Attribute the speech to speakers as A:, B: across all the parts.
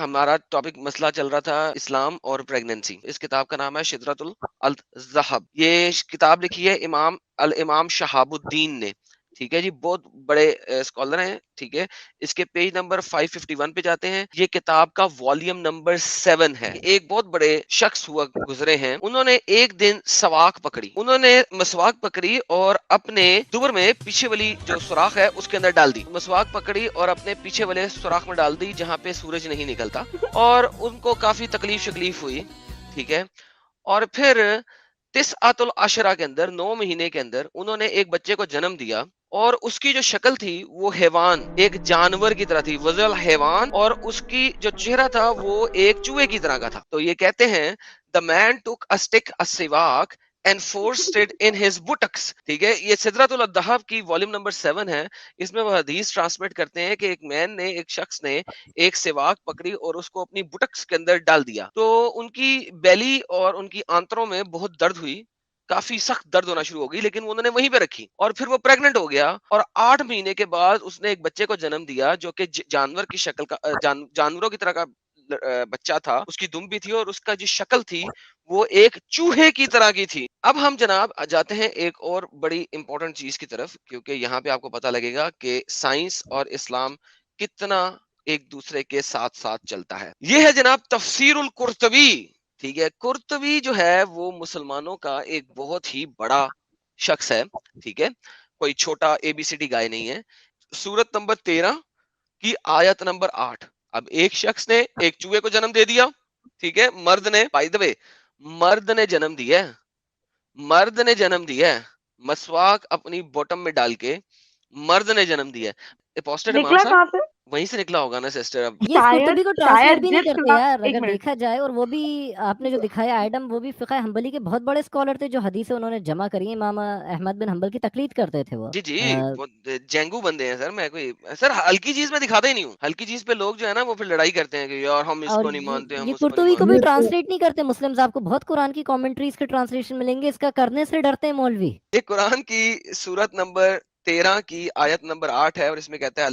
A: ہمارا ٹاپک مسئلہ چل رہا تھا اسلام اور پریگننسی. اس کتاب کا نام ہے شدرۃ الذہب. یہ کتاب لکھی ہے الامام شہاب الدین نے. ٹھیک ہے جی, بہت بڑے اسکالر ہیں. ٹھیک ہے, اس کے پیج نمبر 551 پہ جاتے ہیں. یہ کتاب کا والیوم نمبر 7 ہے. ایک بہت بڑے شخص ہوا گزرے ہیں, انہوں نے ایک دن سواک پکڑی. انہوں نے مسواک پکڑی اور اپنے دبر میں پیچھے والی جو سوراخ ہے اس کے اندر ڈال دی. مسواک پکڑی اور اپنے پیچھے والے سوراخ میں ڈال دی جہاں پہ سورج نہیں نکلتا, اور ان کو کافی تکلیف ہوئی. ٹھیک ہے, اور پھر تسعۃ العشرہ کے اندر 9 مہینے کے اندر انہوں نے ایک بچے کو جنم دیا, اور اس کی جو شکل تھی وہ حیوان, ایک جانور کی طرح تھی, وزل حیوان, اور اس کی جو چہرہ تھا وہ ایک چوہے کی طرح کا تھا. تو یہ کہتے ہیں the man took a stick, a siwak, and forced it in his buttocks. ٹھیک ہے, یہ سدرۃ الذہب کی والیوم نمبر 7 ہے. اس میں وہ حدیث ٹرانسمیٹ کرتے ہیں کہ ایک شخص نے ایک سواک پکڑی اور اس کو اپنی بٹکس کے اندر ڈال دیا. تو ان کی بیلی اور ان کی آنتروں میں بہت درد ہوئی, کافی سخت درد ہونا شروع ہو گئی, لیکن انہوں نے وہیں پہ رکھی, اور پھر وہ پریگننٹ ہو گیا, اور 8 مہینے کے بعد اس نے ایک بچے کو جنم دیا جو کہ جانور کی شکل کا جانوروں کی طرح کا بچہ تھا. اس کی دم بھی تھی اور اس کا جو شکل تھی وہ ایک چوہے کی طرح کی تھی. اب ہم جناب جاتے ہیں ایک اور بڑی امپورٹنٹ چیز کی طرف, کیونکہ یہاں پہ آپ کو پتہ لگے گا کہ سائنس اور اسلام کتنا ایک دوسرے کے ساتھ ساتھ چلتا ہے. یہ ہے جناب تفسیر القرطبی. ٹھیک ہے, قرطبی جو ہے وہ مسلمانوں کا ایک بہت ہی بڑا شخص ہے. ٹھیک ہے, کوئی چھوٹا ABCD گائے نہیں ہے. سورت نمبر 13 کی آیت نمبر 8. اب ایک شخص نے ایک چوہے کو جنم دے دیا. ٹھیک ہے, مرد نے, بائی دا وے مرد نے جنم دیا ہے, مسواک اپنی باٹم میں ڈال کے مرد نے جنم دیا ہے. اپوسٹڈ امام
B: نکلا
A: صاحب
B: کہاں سے؟
A: وہیں سے نکلا ہوگا نا سسٹر. اب
C: یہ اس قرطبی کو ٹرانسلیٹ بھی نہیں
B: جس
C: کرتے
B: کا
C: یار,
B: ایک
C: اگر
B: منٹ
C: دیکھا جائے. اور وہ بھی آپ نے جو دکھایا آئٹم, وہ بھی فقہ حنبلی کے بہت بڑے اسکالر تھے جو حدیثیں انہوں نے جمع کری. امام احمد بن حنبل کی تقلید کرتے تھے وہ.
A: جی وہ جینگو بندے ہیں سر. میں کوئی سر ہلکی چیز میں دکھاتا ہی نہیں ہوں. ہلکی چیز پہ لوگ جو ہے نا وہ پھر لڑائی کرتے ہیں کہ یار ہم اس
C: اور
A: کو نہیں مانتے, ہم
C: یہ
A: اس کو نہیں
C: قرطبی کو بھی
A: مانتے.
C: ٹرانسلیٹ نہیں کرتے مسلمز. آپ کو بہت قرآن کی کامنٹریز کے ٹرانسلیشن ملیں گے, اس کا کرنے سے ڈرتے ہیں مولوی.
A: یہ قرآن کی سورت نمبر 13 کی آیت نمبر 8 ہے, اور اس میں کہتا ہے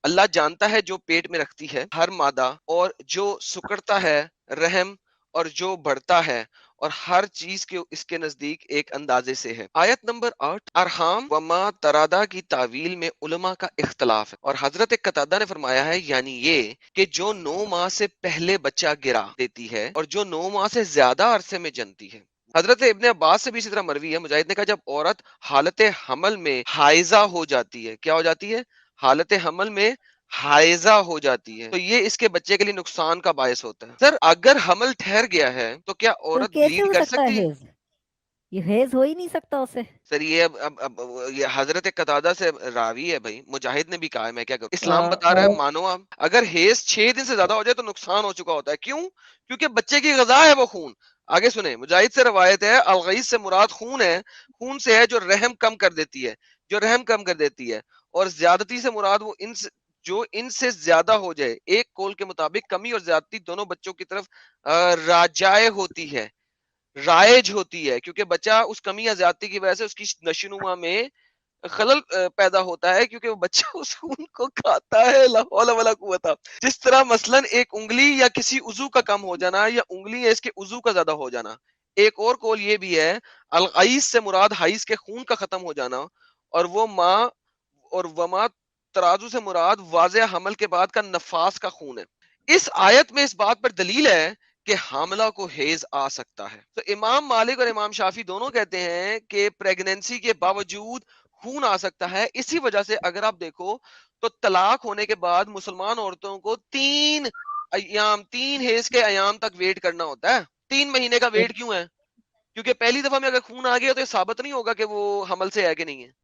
A: اللہ جانتا ہے جو پیٹ میں رکھتی ہے ہر مادہ, اور جو سکڑتا ہے رحم, اور جو بڑھتا ہے, اور ہر چیز کے اس کے نزدیک ایک اندازے سے ہے. آیت نمبر 8 ارحام وما ترادا کی تعویل میں علماء کا اختلاف ہے, اور حضرت قتادہ نے فرمایا ہے یعنی یہ کہ جو 9 ماہ سے پہلے بچہ گرا دیتی ہے اور جو 9 ماہ سے زیادہ عرصے میں جنتی ہے. حضرت ابن عباس سے بھی اسی طرح مروی ہے, مجاہد نے کہا جب عورت حالت حمل میں حائزہ ہو جاتی ہے, کیا ہو جاتی ہے؟ حالت حمل میں حائزہ ہو جاتی ہے, تو یہ اس کے بچے کے لیے نقصان کا باعث ہوتا ہے. سر اگر حمل ٹھہر گیا ہے تو کیا
C: تو
A: عورت
C: کیسے
A: بلیڈ
C: ہو
A: کر
C: سکتا ہے
A: سکتی ہے؟
C: حیض؟ یہ حیض ہو ہی نہیں سکتا اسے.
A: سر یہ اب یہ حضرت قتادہ سے راوی ہے بھائی, مجاہد نے بھی کہا ہے, میں کیا کروں. اسلام بتا رہا ہے مانو آپ, اگر حیض 6 دن سے زیادہ ہو جائے تو نقصان ہو چکا ہوتا ہے. کیوں؟ کیونکہ بچے کی غذا ہے وہ خون. آگے سنیں, مجاہد سے روایت ہے الغیث سے مراد خون ہے, خون سے ہے جو رحم کم کر دیتی ہے, اور زیادتی سے مراد وہ جو ان سے زیادہ ہو جائے. ایک قول کے مطابق کمی اور زیادتی دونوں بچوں کی طرف رائج ہوتی ہے, کیونکہ بچہ اس کمی یا زیادتی کی وجہ سے اس کی نشوونما میں خلل پیدا ہوتا ہے, کیونکہ وہ بچہ اس خون کو کھاتا ہے. لا حول ولا قوت. جس طرح مثلا ایک انگلی یا کسی عضو کا کم ہو جانا, یا انگلی یا اس کے عضو کا زیادہ ہو جانا. ایک اور قول یہ بھی ہے الغیث سے مراد حیض کے خون کا ختم ہو جانا, اور وہ ماں اور وما ترازو سے مراد واضح حمل کے بعد کا نفاس کا خون ہے. اس آیت میں اس بات پر دلیل ہے کہ حاملہ کو حیض آ سکتا ہے. تو امام مالک اور امام شافی دونوں کہتے ہیں کہ پریگننسی کے باوجود خون آ سکتا ہے. اسی وجہ سے اگر آپ دیکھو تو طلاق ہونے کے بعد مسلمان عورتوں کو 3 حیض کے ایام تک ویٹ کرنا ہوتا ہے. 3 مہینے کا ویٹ کیوں ہے؟ کیونکہ پہلی دفعہ میں اگر خون آ گیا تو یہ ثابت نہیں ہوگا کہ وہ حمل سے ہے کہ نہیں ہے.